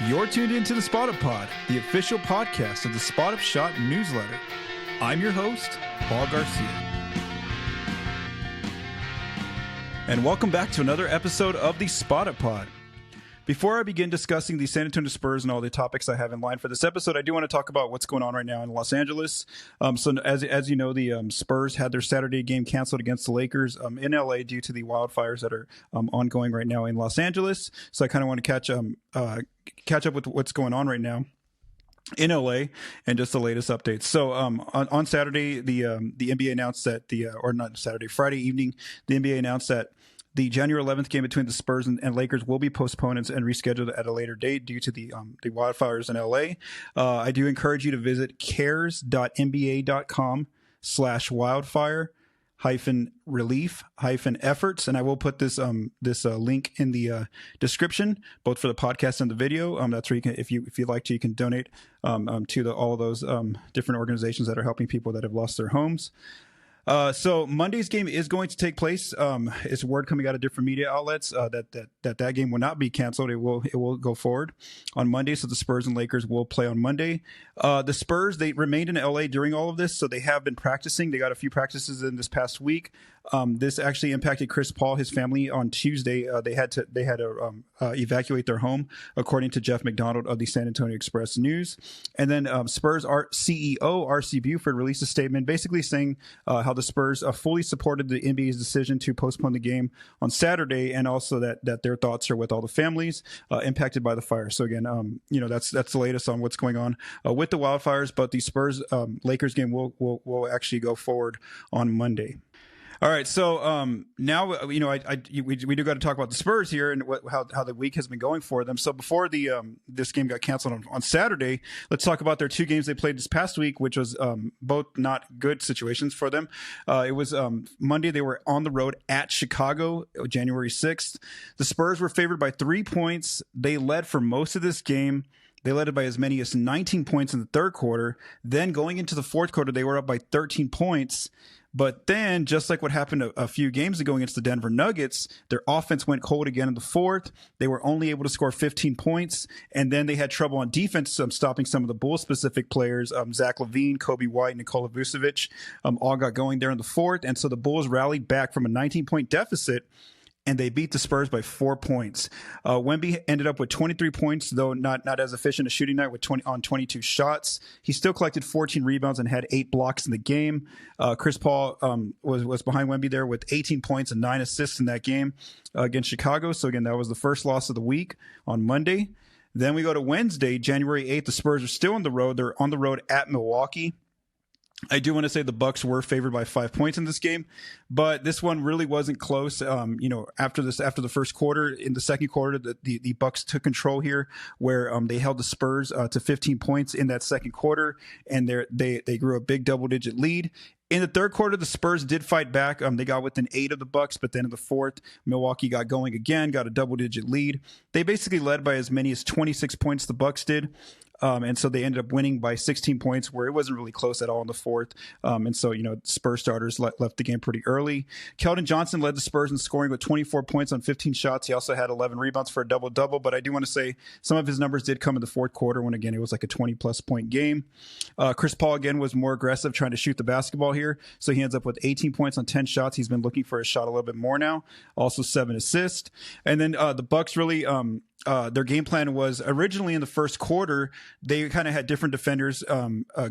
You're tuned into the Spot-Up Pod, the official podcast of the Spot-Up Shot newsletter. I'm your host, Paul Garcia. And welcome back to another episode of the Spot-Up Pod. Before I begin discussing the San Antonio Spurs and all the topics I have in line for this episode, I do want to talk about what's going on right now in Los Angeles. So as you know, the Spurs had their Saturday game canceled against the Lakers in LA due to the wildfires that are ongoing right now in Los Angeles. So I kind of want to catch up with what's going on right now in LA and just the latest updates. So on Saturday, the NBA announced that Friday evening, the NBA announced that the January 11th game between the Spurs and Lakers will be postponed and rescheduled at a later date due to the wildfires in LA. I do encourage you to visit cares.nba.com/wildfire relief efforts, and I will put this link in the description, both for the podcast and the video. That's where you can, if you'd like to, you can donate to all those different organizations that are helping people that have lost their homes. So Monday's game is going to take place. It's word coming out of different media outlets that game will not be canceled. It will go forward on Monday. So the Spurs and Lakers will play on Monday. The Spurs, they remained in LA during all of this, so they have been practicing. They got a few practices in this past week. This actually impacted Chris Paul, his family, on Tuesday. They had to evacuate their home, according to Jeff McDonald of the San Antonio Express News. And then Spurs CEO R.C. Buford released a statement basically saying how the Spurs fully supported the NBA's decision to postpone the game on Saturday, and also that their thoughts are with all the families impacted by the fire. So again, that's the latest on what's going on with the wildfires. But the Spurs Lakers game will actually go forward on Monday. All right, so now we do got to talk about the Spurs here and how the week has been going for them. So before this game got canceled on Saturday, let's talk about their two games they played this past week, which was both not good situations for them. It was Monday. They were on the road at Chicago, January 6th. The Spurs were favored by 3 points. They led for most of this game. They led it by as many as 19 points in the third quarter. Then going into the fourth quarter, they were up by 13 points. But then, just like what happened a few games ago against the Denver Nuggets, their offense went cold again in the fourth. They were only able to score 15 points, and then they had trouble on defense stopping some of the Bulls-specific players. Zach LaVine, Kobe White, Nikola Vucevic all got going there in the fourth, and so the Bulls rallied back from a 19-point deficit, and they beat the Spurs by 4 points. Wemby ended up with 23 points, though not as efficient a shooting night with 22 shots. He still collected 14 rebounds and had 8 blocks in the game. Chris Paul was behind Wemby there with 18 points and 9 assists in that game against Chicago. So again, that was the first loss of the week on Monday. Then we go to Wednesday, January 8th. The Spurs are still on the road. They're on the road at Milwaukee. I do want to say the Bucks were favored by 5 points in this game, but this one really wasn't close. After the first quarter, in the second quarter, the Bucks took control here, where they held the Spurs to 15 points in that second quarter, and they grew a big double-digit lead. In the third quarter, the Spurs did fight back. They got within 8 of the Bucks, but then in the fourth, Milwaukee got going again, got a double-digit lead. They basically led by as many as 26 points, the Bucks did. And so they ended up winning by 16 points, where it wasn't really close at all in the fourth. And so, Spurs starters left the game pretty early. Keldon Johnson led the Spurs in scoring with 24 points on 15 shots. He also had 11 rebounds for a double-double. But I do want to say some of his numbers did come in the fourth quarter when, again, it was like a 20-plus point game. Chris Paul, again, was more aggressive trying to shoot the basketball here. So he ends up with 18 points on 10 shots. He's been looking for a shot a little bit more now. Also 7 assists. And then the Bucks really their game plan was originally in the first quarter, they kind of had different defenders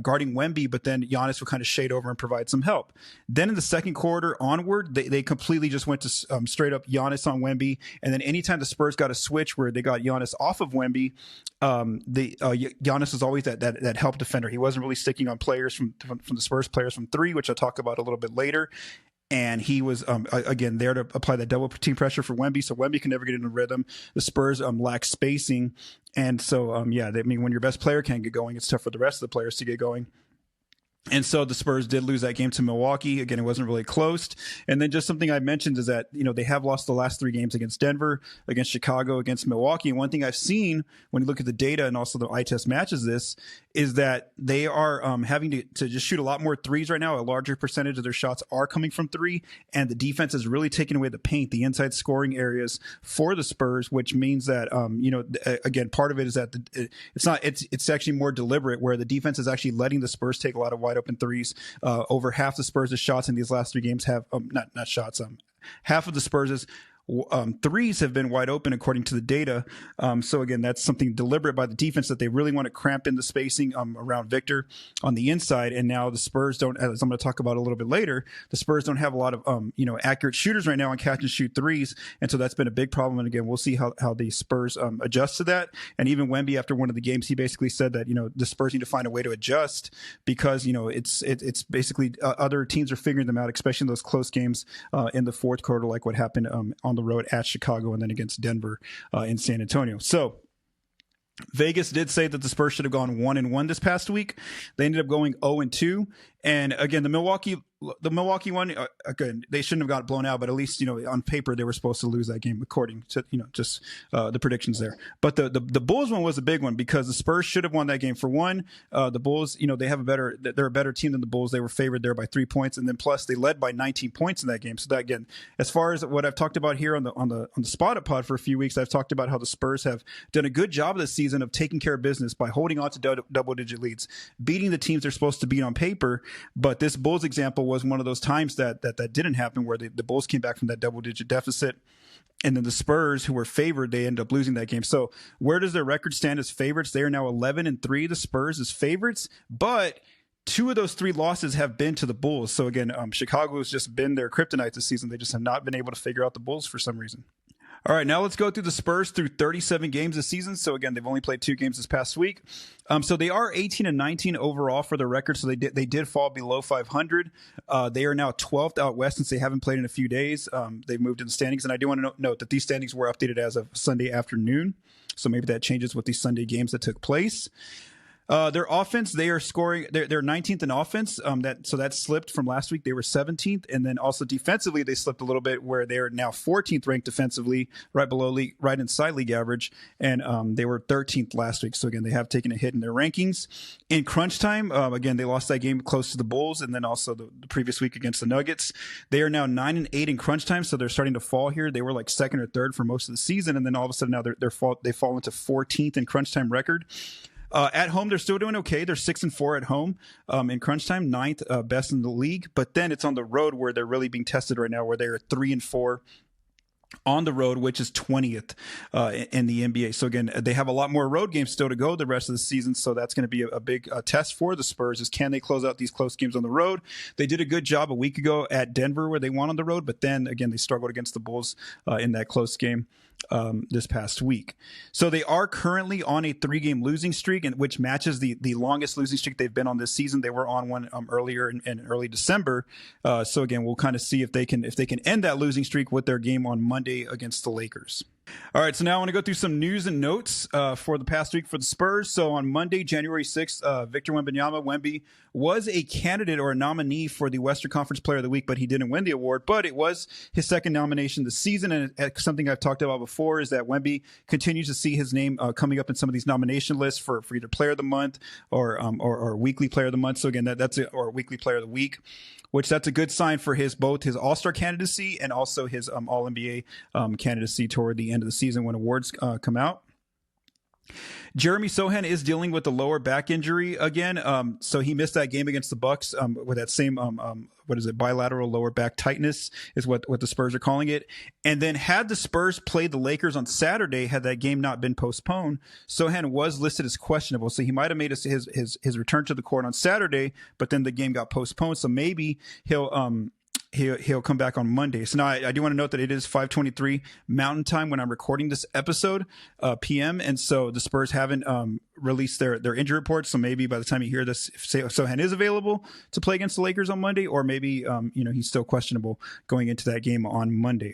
guarding Wemby, but then Giannis would kind of shade over and provide some help. Then in the second quarter onward, they completely just went to straight up Giannis on Wemby. And then anytime the Spurs got a switch where they got Giannis off of Wemby, Giannis was always that help defender. He wasn't really sticking on players from the Spurs players from three, which I'll talk about a little bit later. And he was, again, there to apply that double team pressure for Wemby, so Wemby can never get into rhythm. The Spurs lack spacing. And so, when your best player can't get going, it's tough for the rest of the players to get going. And so the Spurs did lose that game to Milwaukee. Again, it wasn't really close. And then just something I mentioned is that, they have lost the last 3 games against Denver, against Chicago, against Milwaukee. And one thing I've seen when you look at the data and also the eye test matches this is that they are having to just shoot a lot more threes right now. A larger percentage of their shots are coming from 3. And the defense is really taking away the paint, the inside scoring areas for the Spurs, which means that, again, part of it is that it's actually more deliberate, where the defense is actually letting the Spurs take a lot of wide open threes. Over half the Spurs' shots in these last 3 games have not shots. Half of the Spurs' threes have been wide open according to the data. So again, that's something deliberate by the defense, that they really want to cramp in the spacing around Victor on the inside. And now the Spurs don't, as I'm going to talk about a little bit later, the Spurs don't have a lot of accurate shooters right now on catch and shoot threes, and so that's been a big problem. And again, we'll see how the Spurs adjust to that. And even Wemby, after one of the games, he basically said that the Spurs need to find a way to adjust, because it's basically other teams are figuring them out, especially in those close games in the fourth quarter, like what happened on the road at Chicago and then against Denver in San Antonio. So Vegas did say that the Spurs should have gone 1-1 this past week. They ended up going 0-2. And again, the Milwaukee one, again, they shouldn't have got blown out, but at least, on paper, they were supposed to lose that game according to, just the predictions there. But the Bulls one was a big one, because the Spurs should have won that game. For one, the Bulls, they're a better team than the Bulls. They were favored there by 3 points. And then plus they led by 19 points in that game. So that, again, as far as what I've talked about here on the Spotted Pod for a few weeks, I've talked about how the Spurs have done a good job this season of taking care of business by holding on to double-digit leads, beating the teams they're supposed to beat on paper. But this Bulls example was one of those times that didn't happen, where the Bulls came back from that double-digit deficit, and then the Spurs, who were favored, they ended up losing that game. So where does their record stand as favorites? They are now 11-3, the Spurs, as favorites, but 2 of those 3 losses have been to the Bulls. So again, Chicago has just been their kryptonite this season. They just have not been able to figure out the Bulls for some reason. All right, now let's go through the Spurs through 37 games this season. So again, they've only played 2 games this past week. So they are 18-19 overall for their record. So they did fall below 500. They are now 12th out west, since they haven't played in a few days. They've moved in the standings, and I do want to note that these standings were updated as of Sunday afternoon. So maybe that changes with these Sunday games that took place. Their offense, they are scoring. They're 19th in offense. That slipped from last week. They were 17th, and then also defensively, they slipped a little bit, where they are now 14th ranked defensively, right inside league average, and they were 13th last week. So again, they have taken a hit in their rankings. In crunch time, again, they lost that game close to the Bulls, and then also the previous week against the Nuggets. They are now 9-8 in crunch time, so they're starting to fall here. They were like 2nd or 3rd for most of the season, and then all of a sudden now they fall into 14th in crunch time record. At home, they're still doing okay. They're 6-4 at home in crunch time, 9th best in the league. But then it's on the road where they're really being tested right now, where they are 3-4 on the road, which is 20th in the NBA. So again, they have a lot more road games still to go the rest of the season. So that's going to be a big test for the Spurs, is can they close out these close games on the road? They did a good job a week ago at Denver, where they won on the road, but then again, they struggled against the Bulls in that close game this past week. So they are currently on a 3-game losing streak, which matches the longest losing streak they've been on this season. They were on one earlier in early December. So again, we'll kind of see if they can end that losing streak with their game on Monday against the Lakers. All right, so now I want to go through some news and notes for the past week for the Spurs. So on Monday, January 6th, Victor Wembanyama was a candidate or a nominee for the Western Conference Player of the Week, but he didn't win the award. But it was his 2nd nomination this season, and something I've talked about before is that Wemby continues to see his name coming up in some of these nomination lists for either Player of the Month or Weekly Player of the Month. So again, or Weekly Player of the Week, which that's a good sign for both his All-Star candidacy and also his All-NBA candidacy toward the end of the season when awards come out. Jeremy Sochan is dealing with a lower back injury again. So he missed that game against the Bucks with that same bilateral lower back tightness is what the Spurs are calling it. And then had the Spurs played the Lakers on Saturday, had that game not been postponed, Sochan was listed as questionable. So he might have made his return to the court on Saturday, but then the game got postponed. So maybe he'll come back on Monday. So now I do want to note that it is 5:23 Mountain Time when I'm recording this episode, PM. And so the Spurs haven't released their injury report. So maybe by the time you hear this, if Sochan is available to play against the Lakers on Monday, or maybe he's still questionable going into that game on Monday.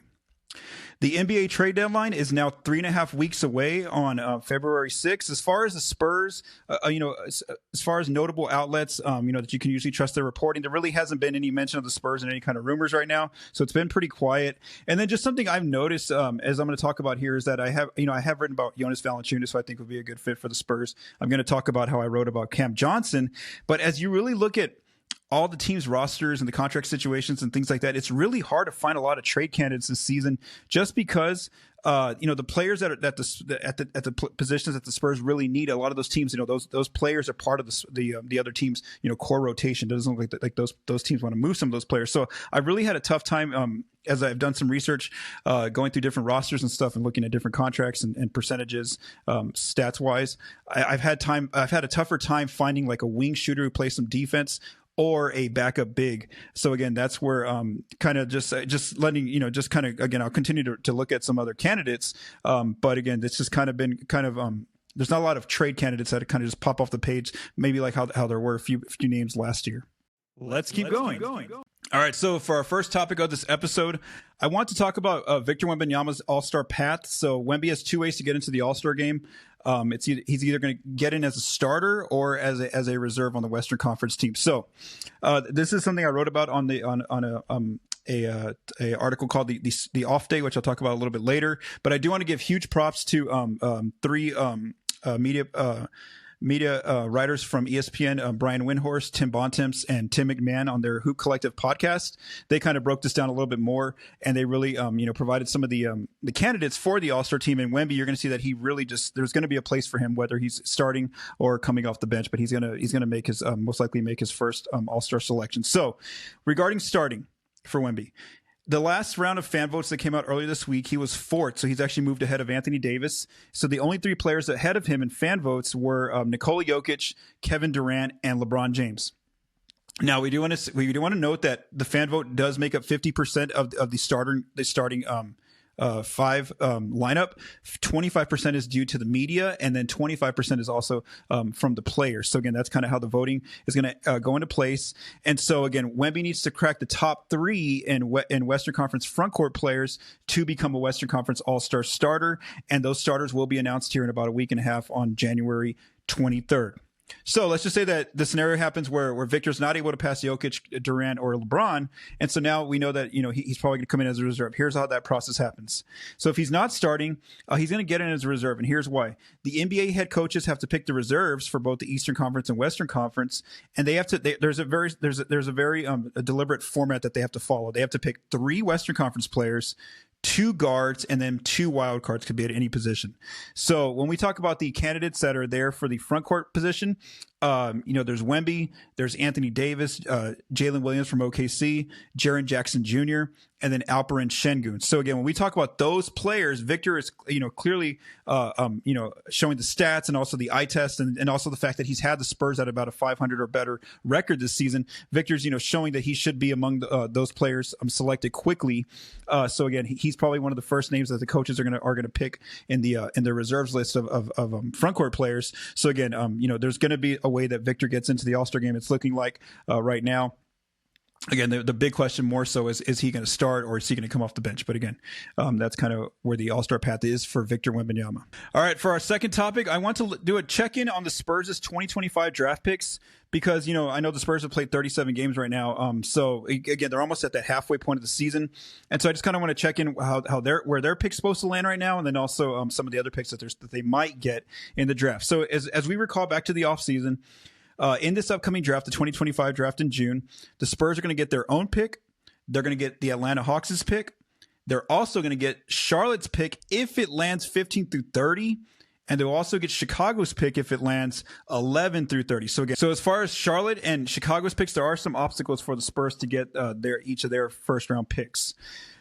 The NBA trade deadline is now 3.5 weeks away on February 6th. As far as the Spurs, as far as notable outlets, that you can usually trust their reporting, there really hasn't been any mention of the Spurs in any kind of rumors right now. So it's been pretty quiet. And then just something I've noticed, as I'm going to talk about here, is that I have written about Jonas Valanciunas, who I think would be a good fit for the Spurs. I'm going to talk about how I wrote about Cam Johnson. But as you really look at all the teams' rosters and the contract situations and things like that, it's really hard to find a lot of trade candidates this season, just because the players that are at the positions that the Spurs really need. A lot of those teams, those players are part of the other teams, core rotation. It doesn't look like those teams want to move some of those players. So I've really had a tough time as I've done some research, going through different rosters and stuff and looking at different contracts and percentages, stats wise. I've had a tougher time finding like a wing shooter who plays some defense, or a backup big. So again, that's where kind of just letting, just kind of, again, I'll continue to look at some other candidates. But again, it's just kind of been there's not a lot of trade candidates that kind of just pop off the page, maybe like how there were a few names last year. Let's keep going. All right, so for our first topic of this episode, I want to talk about Victor Wembanyama's All-Star path. So Wemby has two ways to get into the All-Star game. He's either going to get in as a starter or as a reserve on the Western Conference team. So this is something I wrote about on a article called the Off Day, which I'll talk about a little bit later. But I do want to give huge props to three media writers from ESPN, Brian Windhorst, Tim Bontemps, and Tim McMahon on their Hoop Collective podcast. They kind of broke this down a little bit more, and they really, provided some of the candidates for the All-Star team. And Wemby, you're going to see that he really there's going to be a place for him, whether he's starting or coming off the bench. But he's going to make his most likely make his first All-Star selection. So, regarding starting for Wemby, the last round of fan votes that came out earlier this week, he was fourth, so he's actually moved ahead of Anthony Davis. So the only three players ahead of him in fan votes were Nikola Jokic, Kevin Durant, and LeBron James. Now we do want to note that the fan vote does make up 50% of the starting five lineup. 25% is due to the media, and then 25% is also from the players. So again, that's kind of how the voting is going to go into place. And so again, Wemby needs to crack the top three in Western Conference frontcourt players to become a Western Conference All-Star starter, and those starters will be announced here in about a week and a half on January 23rd. So let's just say that the scenario happens where Victor's not able to pass Jokic, Durant, or LeBron. And so now we know that, he's probably going to come in as a reserve. Here's how that process happens. So if he's not starting, he's going to get in as a reserve. And here's why. The NBA head coaches have to pick the reserves for both the Eastern Conference and Western Conference. And they have to, there's a very a deliberate format that they have to follow. They have to pick 3 Western Conference players, 2 guards, and then 2 wild cards, could be at any position. So when we talk about the candidates that are there for the front court position, there's Wemby, there's Anthony Davis, Jalen Williams from OKC, Jaren Jackson Jr., and then Alperen Şengün. So again, when we talk about those players, Victor is, clearly, showing the stats and also the eye test and also the fact that he's had the Spurs at about a 500 or better record this season. Victor's, showing that he should be among those players selected quickly. So again, he's probably one of the first names that the coaches are going to pick in the reserves list of front court players. So again, there's going to be a way that Victor gets into the All-Star game. It's looking like right now. Again, the big question more so is he going to start or is he going to come off the bench? But again, that's kind of where the All-Star path is for Victor Wembanyama. All right, for our second topic, I want to do a check-in on the Spurs' 2025 draft picks because, I know the Spurs have played 37 games right now. So again, they're almost at that halfway point of the season. And so I just kind of want to check in where their pick's supposed to land right now. And then also some of the other picks that they might get in the draft. So as we recall back to the offseason, in this upcoming draft, the 2025 draft in June, the Spurs are going to get their own pick. They're going to get the Atlanta Hawks' pick. They're also going to get Charlotte's pick if it lands 15 through 30. And they'll also get Chicago's pick if it lands 11 through 30. So as far as Charlotte and Chicago's picks, there are some obstacles for the Spurs to get each of their first round picks.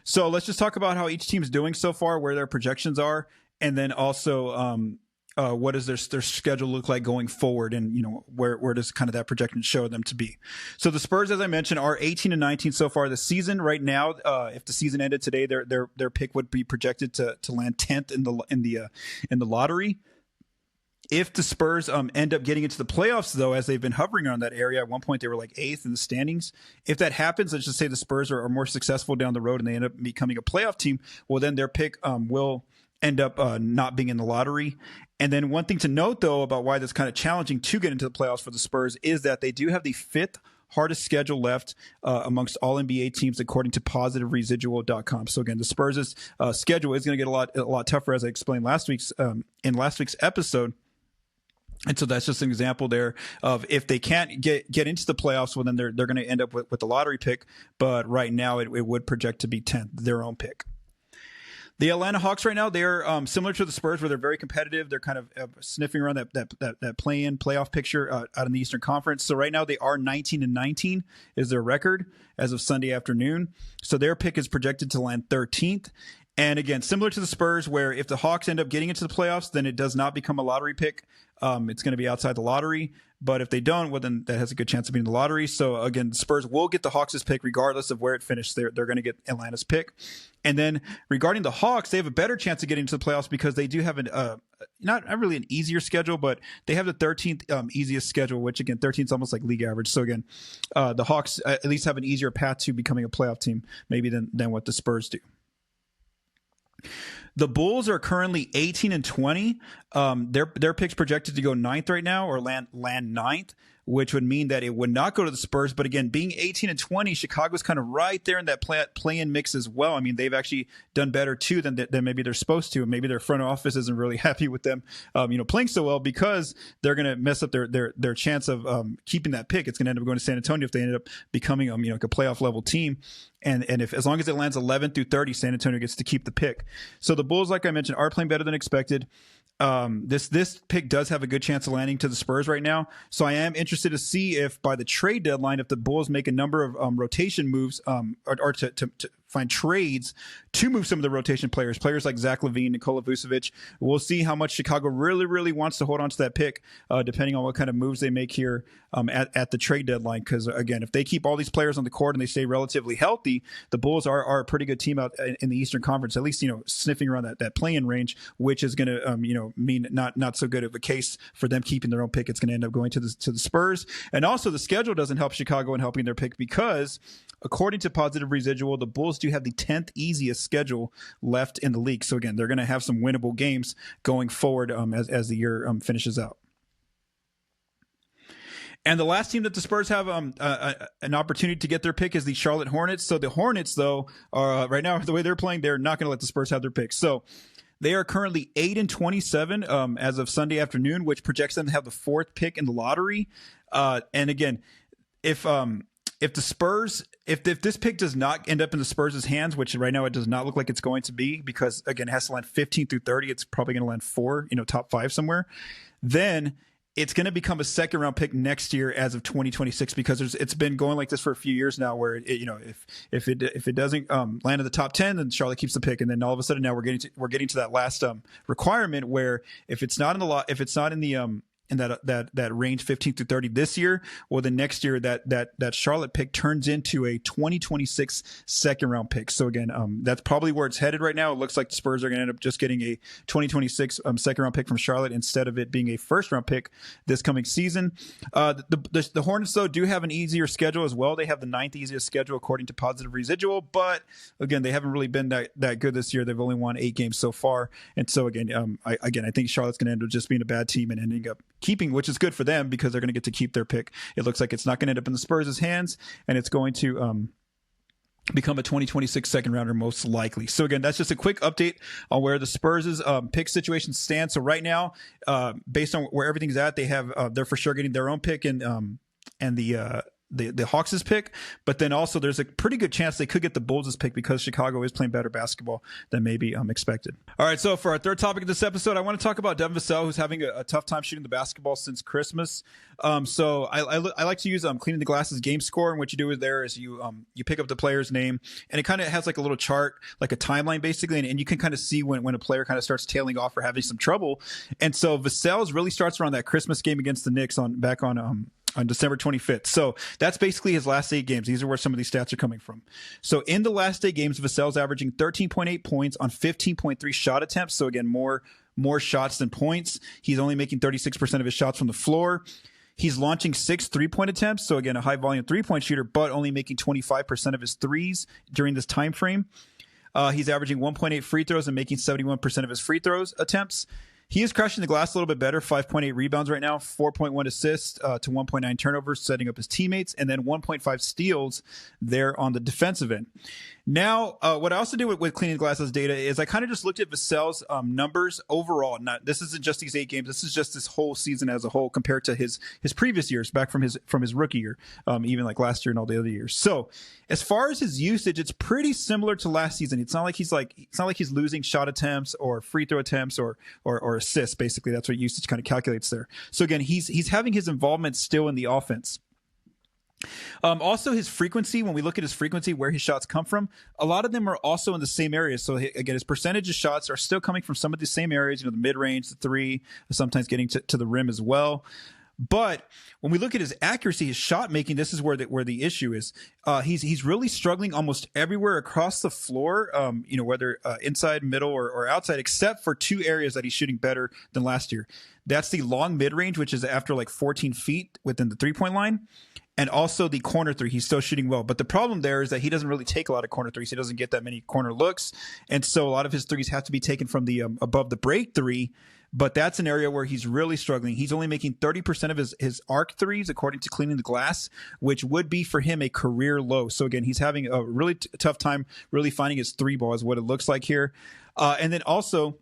So let's just talk about how each team's doing so far, where their projections are, and then also what does their schedule look like going forward, and where does kind of that projection show them to be. So the Spurs, as I mentioned, are 18-19 so far this season. Right now, if the season ended today, their pick would be projected to land 10th in the lottery. If the Spurs end up getting into the playoffs, though, as they've been hovering around that area, at one point they were like 8th in the standings. If that happens, let's just say the Spurs are more successful down the road and they end up becoming a playoff team, well, then their pick will end up not being in the lottery. And then one thing to note, though, about why that's kind of challenging to get into the playoffs for the Spurs is that they do have the 5th hardest schedule left amongst all NBA teams, according to positiveresidual.com. So again, the Spurs' schedule is going to get a lot tougher, as I explained in last week's episode. And so that's just an example there of if they can't get into the playoffs, well, then they're going to end up with the lottery pick. But right now, it would project to be 10th, their own pick. The Atlanta Hawks right now, they're similar to the Spurs, where they're very competitive. They're kind of sniffing around that play-in playoff picture out in the Eastern Conference. So right now they are 19-19 is their record as of Sunday afternoon. So their pick is projected to land 13th. And again, similar to the Spurs, where if the Hawks end up getting into the playoffs, then it does not become a lottery pick. It's going to be outside the lottery. But if they don't, well, then that has a good chance of being the lottery. So again, the Spurs will get the Hawks' pick regardless of where it finished. They're going to get Atlanta's pick. And then regarding the Hawks, they have a better chance of getting into the playoffs because they do have not really an easier schedule, but they have the 13th easiest schedule, which again, 13th is almost like league average. So again, the Hawks at least have an easier path to becoming a playoff team maybe than what the Spurs do. The Bulls are currently 18-20. Their pick's projected to go 9th right now, or land 9th, which would mean that it would not go to the Spurs. But again, being 18-20, Chicago's kind of right there in that play-in mix as well. I mean, they've actually done better too than maybe they're supposed to, and maybe their front office isn't really happy with them, playing so well, because they're going to mess up their chance of keeping that pick. It's going to end up going to San Antonio if they end up becoming like a playoff level team. And if as long as it lands 11 through 30, San Antonio gets to keep the pick. So the Bulls, like I mentioned, are playing better than expected. This pick does have a good chance of landing to the Spurs right now. So I am interested to see if by the trade deadline, if the Bulls make a number of rotation moves or to find trades to move some of the rotation players like Zach LaVine, Nikola Vucevic. We'll see how much Chicago really, really wants to hold on to that pick, depending on what kind of moves they make here at the trade deadline. Because again, if they keep all these players on the court and they stay relatively healthy, the Bulls are a pretty good team out in the Eastern Conference, at least, sniffing around that play-in range, which is going to, mean not so good of a case for them keeping their own pick. It's going to end up going to the Spurs. And also the schedule doesn't help Chicago in helping their pick because, according to Positive Residual, the Bulls do have the 10th easiest schedule left in the league. So again, they're going to have some winnable games going forward as the year finishes out. And the last team that the Spurs have an opportunity to get their pick is the Charlotte Hornets. So the Hornets, though, are right now, the way they're playing, they're not going to let the Spurs have their pick. So they are currently 8-27 as of Sunday afternoon, which projects them to have the 4th pick in the lottery. And again, if the Spurs, if this pick does not end up in the Spurs' hands, which right now it does not look like it's going to be, because again, it has to land 15 through 30. It's probably going to land 4, top 5 somewhere. Then it's going to become a second round pick next year as of 2026, because it's been going like this for a few years now, where if it doesn't land in the top 10, then Charlotte keeps the pick, and then all of a sudden now we're getting to that last requirement where if it's not in that range 15 through 30 this year, well, then next year that Charlotte pick turns into a 2026 second round pick. So again, that's probably where it's headed right now. It looks like the Spurs are going to end up just getting a 2026 second round pick from Charlotte instead of it being a first round pick this coming season. The Hornets, though, do have an easier schedule as well. They have the 9th easiest schedule according to Positive Residual, but again, they haven't really been that good this year. They've only won 8 games so far, and so again, I think Charlotte's going to end up just being a bad team and ending up keeping, which is good for them because they're going to get to keep their pick. It looks like it's not going to end up in the Spurs' hands, and it's going to become a 2026 second rounder most likely. So again, that's just a quick update on where the Spurs' pick situation stands. So right now, based on where everything's at, they're for sure getting their own pick and the Hawks' pick, but then also there's a pretty good chance they could get the Bulls' pick because Chicago is playing better basketball than maybe expected. All right, so for our third topic of this episode, I want to talk about Devin Vassell, who's having a tough time shooting the basketball since Christmas. So I like to use Cleaning the Glasses game score, and what you do is you pick up the player's name, and it kind of has like a little chart, like a timeline basically, and you can kind of see when a player kind of starts tailing off or having some trouble. And so Vassell's really starts around that Christmas game against the Knicks on December 25th. So that's basically his last 8 games. These are where some of these stats are coming from. So in the last 8 games, Vassell's averaging 13.8 points on 15.3 shot attempts. So again, more more shots than points. He's only making 36% of his shots from the floor. He's launching 6 3-point attempts. So again, a high volume 3-point shooter, but only making 25% of his threes during this time frame. He's averaging 1.8 free throws and making 71% of his free throws attempts. He is crushing the glass a little bit better, 5.8 rebounds right now, 4.1 assists to 1.9 turnovers, setting up his teammates, and then 1.5 steals there on the defensive end. Now, what I also do with cleaning the glasses data is I kind of just looked at Vassell's numbers overall. This isn't just these 8 games. This is just this whole season as a whole compared to his previous years, back from his rookie year, even like last year and all the other years. So as far as his usage, it's pretty similar to last season. It's not like he's losing shot attempts or free throw attempts or assists. Basically, that's what usage kind of calculates there. So again, he's having his involvement still in the offense. Also, his frequency, when we look at his frequency, where his shots come from, a lot of them are also in the same areas. So again, his percentage of shots are still coming from some of the same areas, the mid-range, the 3, sometimes getting to the rim as well. But when we look at his accuracy, his shot making, this is where the issue is. He's really struggling almost everywhere across the floor, whether inside, middle, or outside, except for 2 areas that he's shooting better than last year. That's the long mid-range, which is after like 14 feet within the 3-point line. And also the corner 3, he's still shooting well. But the problem there is that he doesn't really take a lot of corner 3s. He doesn't get that many corner looks. And so a lot of his 3s have to be taken from the above the break 3. But that's an area where he's really struggling. He's only making 30% of his arc 3s, according to Cleaning the Glass, which would be for him a career low. So again, he's having a really tough time really finding his 3 ball is what it looks like here. And then also,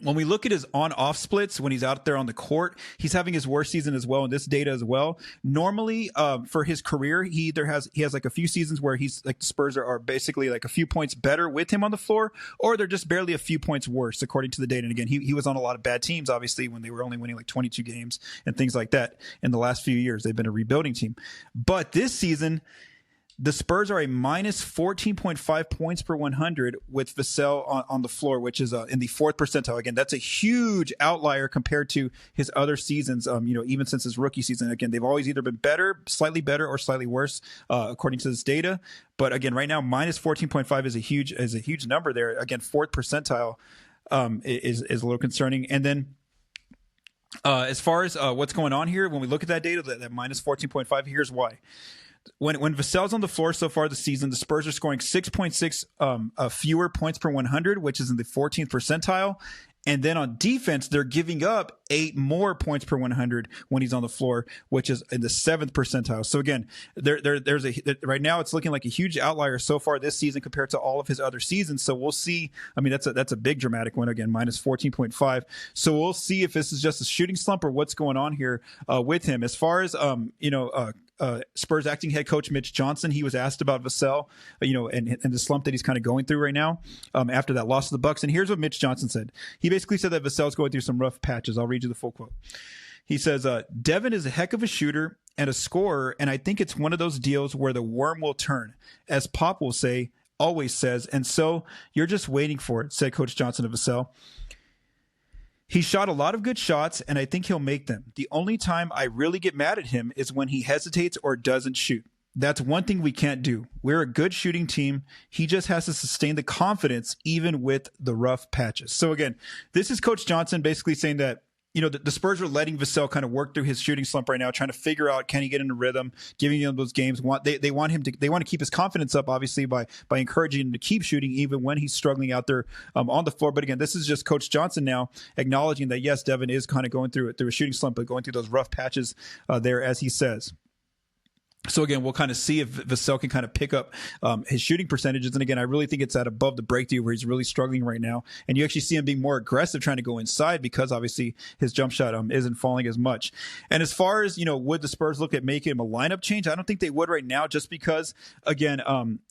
when we look at his on-off splits, when he's out there on the court, he's having his worst season as well in this data as well. Normally, for his career, he has like a few seasons where he's like the Spurs are basically like a few points better with him on the floor, or they're just barely a few points worse, according to the data. And again, he was on a lot of bad teams, obviously, when they were only winning like 22 games and things like that in the last few years. They've been a rebuilding team. But this season, the Spurs are a minus 14.5 points per 100 with Vassell on the floor, which is in the 4th percentile. Again, that's a huge outlier compared to his other seasons. Even since his rookie season, again, they've always either been better, or slightly worse, according to this data. But again, right now, minus 14.5 is a huge number there. Again, 4th percentile is a little concerning. And then as far as what's going on here, when we look at that data, that minus 14.5, here's why. When Vassell's on the floor so far this season, the Spurs are scoring 6.6 fewer points per 100, which is in the 14th percentile. And then on defense, they're giving up 8 more points per 100 when he's on the floor, which is in the 7th percentile. So again, right now it's looking like a huge outlier so far this season compared to all of his other seasons. So we'll see. I mean, that's a big dramatic one again, minus 14.5. So we'll see if this is just a shooting slump or what's going on here with him. As far as Spurs acting head coach Mitch Johnson, he was asked about Vassell, and the slump that he's kind of going through right now after that loss to the Bucks. And here's what Mitch Johnson said. He basically said that Vassell's going through some rough patches. I'll read you the full quote. He says, Devin is a heck of a shooter and a scorer, and I think it's one of those deals where the worm will turn, as Pop will say, always says, and so you're just waiting for it, said Coach Johnson of Vassell. He shot a lot of good shots, and I think he'll make them. The only time I really get mad at him is when he hesitates or doesn't shoot. That's one thing we can't do. We're a good shooting team. He just has to sustain the confidence even with the rough patches. So again, this is Coach Johnson basically saying that the Spurs are letting Vassell kind of work through his shooting slump right now, trying to figure out, can he get into rhythm, giving him those games. They want to keep his confidence up, obviously, by encouraging him to keep shooting even when he's struggling out there on the floor. But again, this is just Coach Johnson now acknowledging that, yes, Devin is kind of going through a shooting slump, but going through those rough patches there, as he says. So again, we'll kind of see if Vassell can kind of pick up his shooting percentages. And again, I really think it's at above the breakthrough where he's really struggling right now. And you actually see him being more aggressive trying to go inside because obviously his jump shot isn't falling as much. And as far as, would the Spurs look at making him a lineup change? I don't think they would right now, just because, again,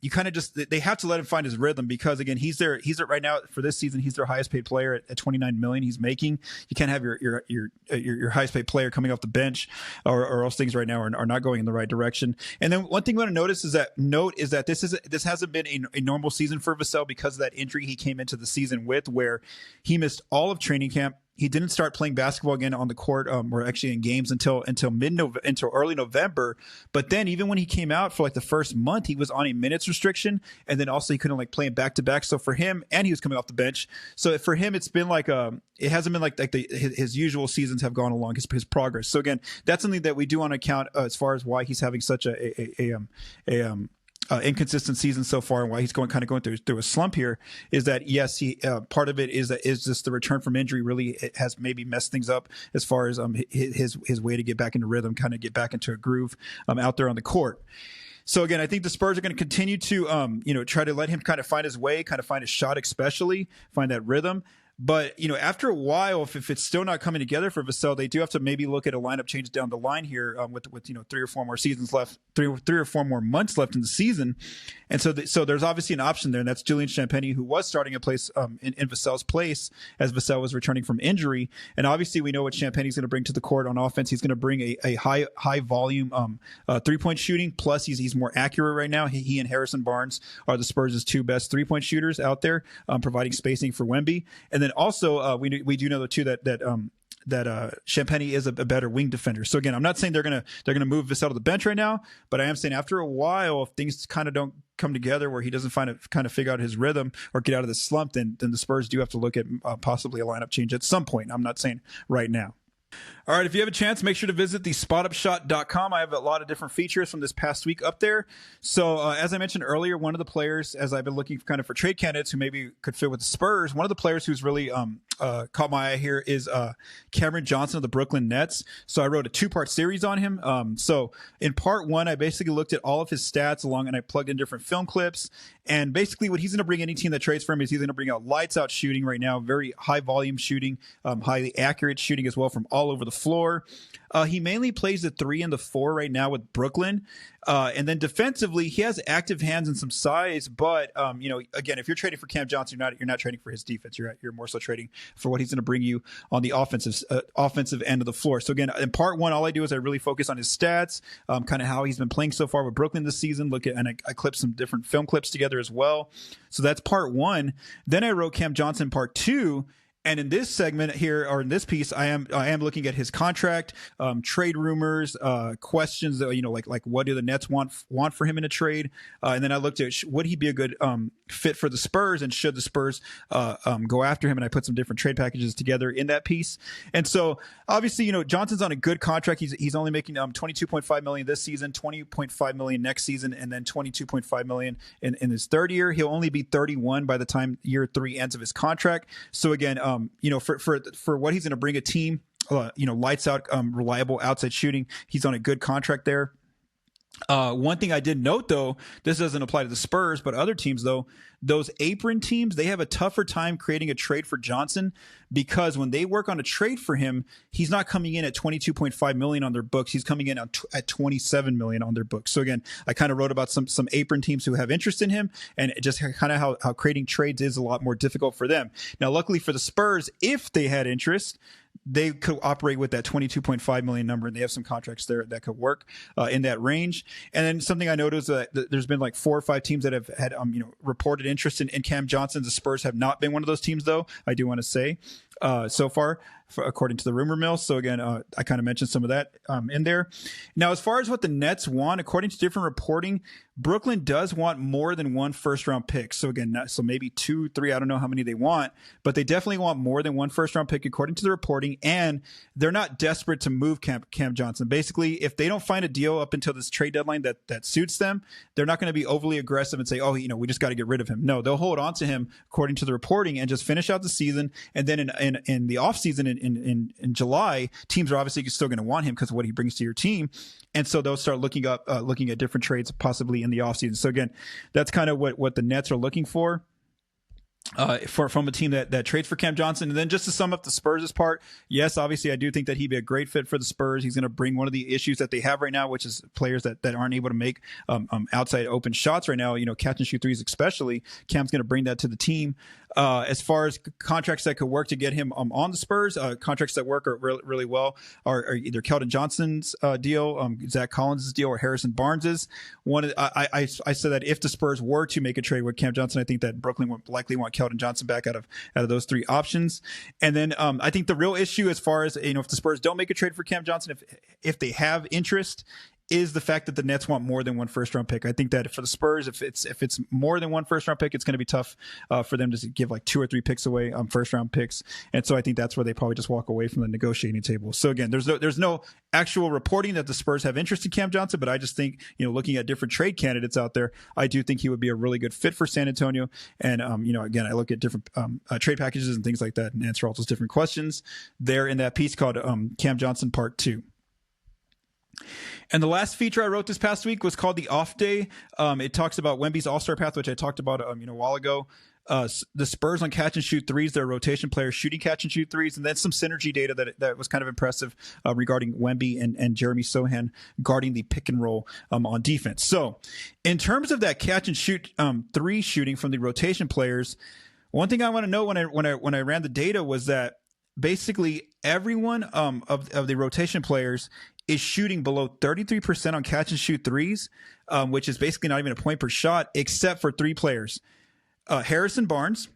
you kind of they have to let him find his rhythm because, again, he's there right now for this season. He's their highest paid player at $29 million he's making. You can't have your highest paid player coming off the bench or else things right now are not going in the right direction. And then one thing we want to notice is that this hasn't been a normal season for Vassell because of that injury he came into the season with, where he missed all of training camp. he didn't start playing basketball again on the court, or actually in games until early November. But then even when he came out for like the first month, he was on a minutes restriction, and then also he couldn't like play back to back. So for him, and he was coming off the bench. So for him, it's been like it hasn't been like his usual seasons have gone along, his progress. So again, that's something that we do want to count as far as why he's having such a inconsistent season so far, and why he's going through a slump here is that yes, he part of it is just the return from injury really has maybe messed things up as far as his way to get back into rhythm, kind of get back into a groove out there on the court. So again, I think the Spurs are going to continue to try to let him kind of find his way, kind of find his shot, especially find that rhythm. But, after a while, if it's still not coming together for Vassell, they do have to maybe look at a lineup change down the line here with 3 or 4 more seasons left, three or four more months left in the season. And so there's obviously an option there, and that's Julian Champagnie, who was starting a place in Vassell's place as Vassell was returning from injury. And obviously we know what Champagnie's going to bring to the court on offense. He's going to bring a high volume 3-point shooting, plus he's more accurate right now. He and Harrison Barnes are the Spurs' 2 best 3-point shooters out there, providing spacing for Wemby. And then also we do know too that Champagnie is a better wing defender. So again, I'm not saying they're gonna move Vassell to the bench right now, but I am saying after a while, if things kind of don't come together where he doesn't figure out his rhythm or get out of the slump, then the Spurs do have to look at possibly a lineup change at some point. I'm not saying right now. All right, if you have a chance, make sure to visit the spotupshot.com. I have a lot of different features from this past week up there. So as I mentioned earlier, one of the players, as I've been looking for trade candidates who maybe could fit with the Spurs, one of the players who's really caught my eye here is Cameron Johnson of the Brooklyn Nets. So I wrote a 2-part series on him. So in part 1, I basically looked at all of his stats and I plugged in different film clips. And basically what he's going to bring any team that trades for him is he's going to bring out lights out shooting right now, very high volume shooting, highly accurate shooting as well from all over the floor. He mainly plays the 3 and the 4 right now with Brooklyn. And then defensively, he has active hands and some size. But, again, if you're trading for Cam Johnson, you're not trading for his defense. You're more so trading for what he's going to bring you on the offensive end of the floor. So, again, in part 1, all I do is I really focus on his stats, kind of how he's been playing so far with Brooklyn this season. I clipped some different film clips together as well. So that's part 1. Then I wrote Cam Johnson part 2. And in this segment here, or in this piece, I am looking at his contract, trade rumors, questions that, like what do the Nets want for him in a trade? And then I looked at would he be a good fit for the Spurs, and should the Spurs go after him? And I put some different trade packages together in that piece. And so obviously, Johnson's on a good contract. He's only making $22.5 million this season, $20.5 million next season, and then $22.5 million in his third year. He'll only be 31 by the time year 3 ends of his contract. So again, for what he's going to bring a team, lights out, reliable outside shooting, he's on a good contract there. One thing I did note, though, this doesn't apply to the Spurs, but other teams, though, those apron teams, they have a tougher time creating a trade for Johnson, because when they work on a trade for him, he's not coming in at $22.5 million on their books. He's coming in at $27 million on their books. So again, I kind of wrote about some apron teams who have interest in him, and just kind of how creating trades is a lot more difficult for them. Now, luckily for the Spurs, if they had interest, they could operate with that $22.5 million number, and they have some contracts there that could work in that range. And then something I noticed that there's been like 4 or 5 teams that have had reported interest in Cam Johnson. The Spurs have not been one of those teams, though, I do want to say, so far, according to the rumor mill. So again, I kind of mentioned some of that in there. Now, as far as what the Nets want, according to different reporting, Brooklyn does want more than 1 first-round pick. So again, so maybe 2, 3, I don't know how many they want, but they definitely want more than 1 first-round pick, according to the reporting, and they're not desperate to move Cam Johnson. Basically, if they don't find a deal up until this trade deadline that suits them, they're not going to be overly aggressive and say, we just got to get rid of him. No, they'll hold on to him, according to the reporting, and just finish out the season. And then in the offseason in July, teams are obviously still going to want him because of what he brings to your team. And so they'll start looking at different trades possibly in the offseason. So again, that's kind of what the Nets are looking for. From a team that trades for Cam Johnson. And then just to sum up the Spurs' part, yes, obviously I do think that he'd be a great fit for the Spurs. He's going to bring one of the issues that they have right now, which is players that aren't able to make outside open shots right now, catch and shoot threes especially. Cam's going to bring that to the team. As far as contracts that could work to get him on the Spurs, contracts that work really well are either Keldon Johnson's deal, Zach Collins' deal, or Harrison Barnes's. I said that if the Spurs were to make a trade with Cam Johnson, I think that Brooklyn would likely want Keldon Johnson back out of those three options. And then I think the real issue, as far as if the Spurs don't make a trade for Cam Johnson, if they have interest, is the fact that the Nets want more than one first-round pick. I think that for the Spurs, if it's more than one first-round pick, it's going to be tough for them to give like 2 or 3 picks away, first-round picks. And so I think that's where they probably just walk away from the negotiating table. So again, there's no actual reporting that the Spurs have interest in Cam Johnson, but I just think, looking at different trade candidates out there, I do think he would be a really good fit for San Antonio. And again, I look at different trade packages and things like that and answer all those different questions there in that piece called Cam Johnson Part 2. And the last feature I wrote this past week was called The Off Day. It talks about Wemby's All-Star path, which I talked about a while ago. The Spurs on catch and shoot threes, their rotation players shooting catch and shoot threes, and then some synergy data that was kind of impressive regarding Wemby and Jeremy Sochan guarding the pick and roll on defense. So in terms of that catch and shoot three shooting from the rotation players, one thing I want to know when I ran the data was that basically everyone of the rotation players is shooting below 33% on catch and shoot threes, which is basically not even a point per shot, except for 3 players: Harrison Barnes,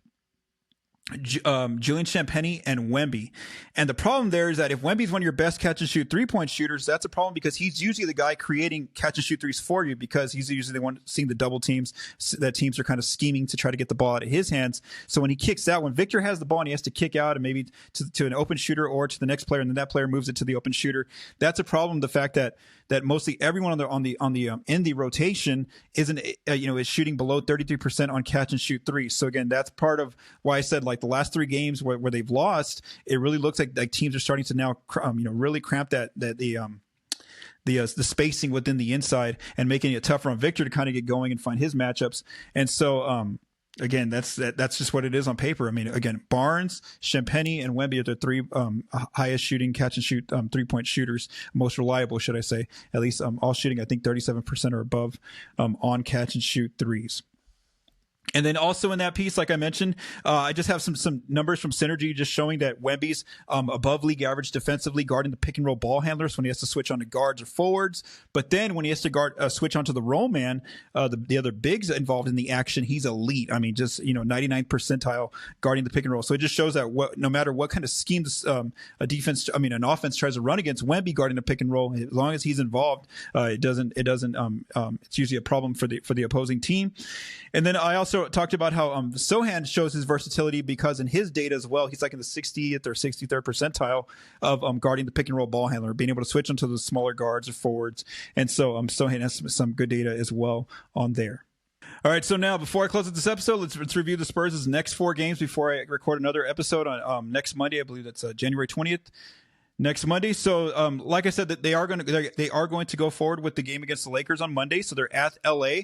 Julian Champagnie, and Wemby. And the problem there is that if Wemby's one of your best catch and shoot 3-point shooters, that's a problem because he's usually the guy creating catch and shoot threes for you, because he's usually the one seeing the double teams that teams are kind of scheming to try to get the ball out of his hands. So when he kicks out, when Victor has the ball and he has to kick out and maybe to an open shooter or to the next player, and then that player moves it to the open shooter, that's a problem. The fact that mostly everyone in the rotation isn't is shooting below 33% on catch and shoot threes. So again, that's part of why I said, like, the last 3 games where they've lost, it really looks like teams are starting to now really cramp the spacing within the inside and making it tougher on Victor to kind of get going and find his matchups. And so again, that's just what it is on paper. I mean, again, Barnes, Champagnie, and Wemby are the 3 highest shooting catch and shoot 3-point shooters, most reliable, should I say, at least all shooting, I think 37% or above on catch and shoot threes. And then also in that piece, like I mentioned, I just have some numbers from Synergy just showing that Wemby's above league average defensively guarding the pick and roll ball handlers when he has to switch on to guards or forwards. But then when he has to switch onto the roll man, the other bigs involved in the action, he's elite. I mean, just 99th percentile guarding the pick and roll. So it just shows that no matter what kind of schemes an offense tries to run against Wemby guarding the pick and roll, as long as he's involved, it's usually a problem for the opposing team. And then I also talked about how Sochan shows his versatility because in his data as well, he's like in the 60th or 63rd percentile of guarding the pick and roll ball handler, being able to switch onto the smaller guards or forwards. And so Sochan has some good data as well on there. All right, so now before I close out this episode, let's review the Spurs' next 4 games before I record another episode on next Monday. I believe that's January 20th. Next Monday. So, like I said, that they are going to go forward with the game against the Lakers on Monday. So they're at LA.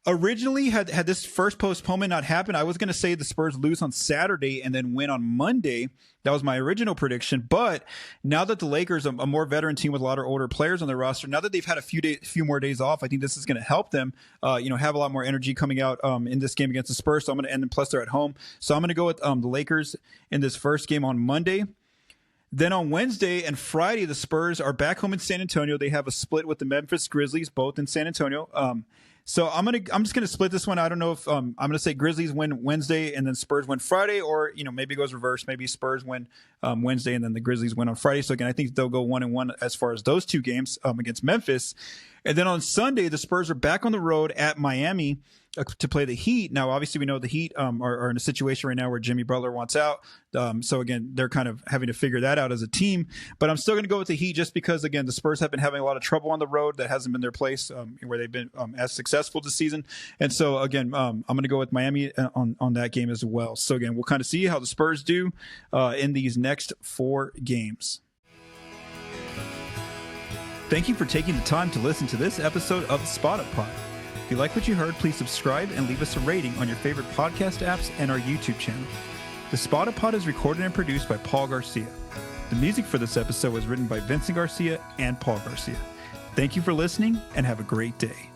Originally, had this first postponement not happened, I was going to say the Spurs lose on Saturday and then win on Monday. That was my original prediction. But now that the Lakers, a more veteran team with a lot of older players on their roster, now that they've had a few more days off, I think this is going to help them, have a lot more energy coming out in this game against the Spurs. So I'm going to end them. Plus, they're at home. So I'm going to go with the Lakers in this first game on Monday. Then on Wednesday and Friday, the Spurs are back home in San Antonio. They have a split with the Memphis Grizzlies, both in San Antonio. So I'm just gonna split this one. I don't know if I'm gonna say Grizzlies win Wednesday and then Spurs win Friday, or maybe it goes reverse. Maybe Spurs win Wednesday and then the Grizzlies win on Friday. So again, I think they'll go 1-1 as far as those 2 games against Memphis. And then on Sunday, the Spurs are back on the road at Miami to play the Heat. Now, obviously, we know the Heat are in a situation right now where Jimmy Butler wants out. So, again, they're kind of having to figure that out as a team. But I'm still going to go with the Heat just because, again, the Spurs have been having a lot of trouble on the road. That hasn't been their place where they've been as successful this season. And so, again, I'm going to go with Miami on that game as well. So, again, we'll kind of see how the Spurs do in these next 4 games. Thank you for taking the time to listen to this episode of the Spot Up Pod. If you like what you heard, please subscribe and leave us a rating on your favorite podcast apps and our YouTube channel. The Spot Up Pod is recorded and produced by Paul Garcia. The music for this episode was written by Vincent Garcia and Paul Garcia. Thank you for listening and have a great day.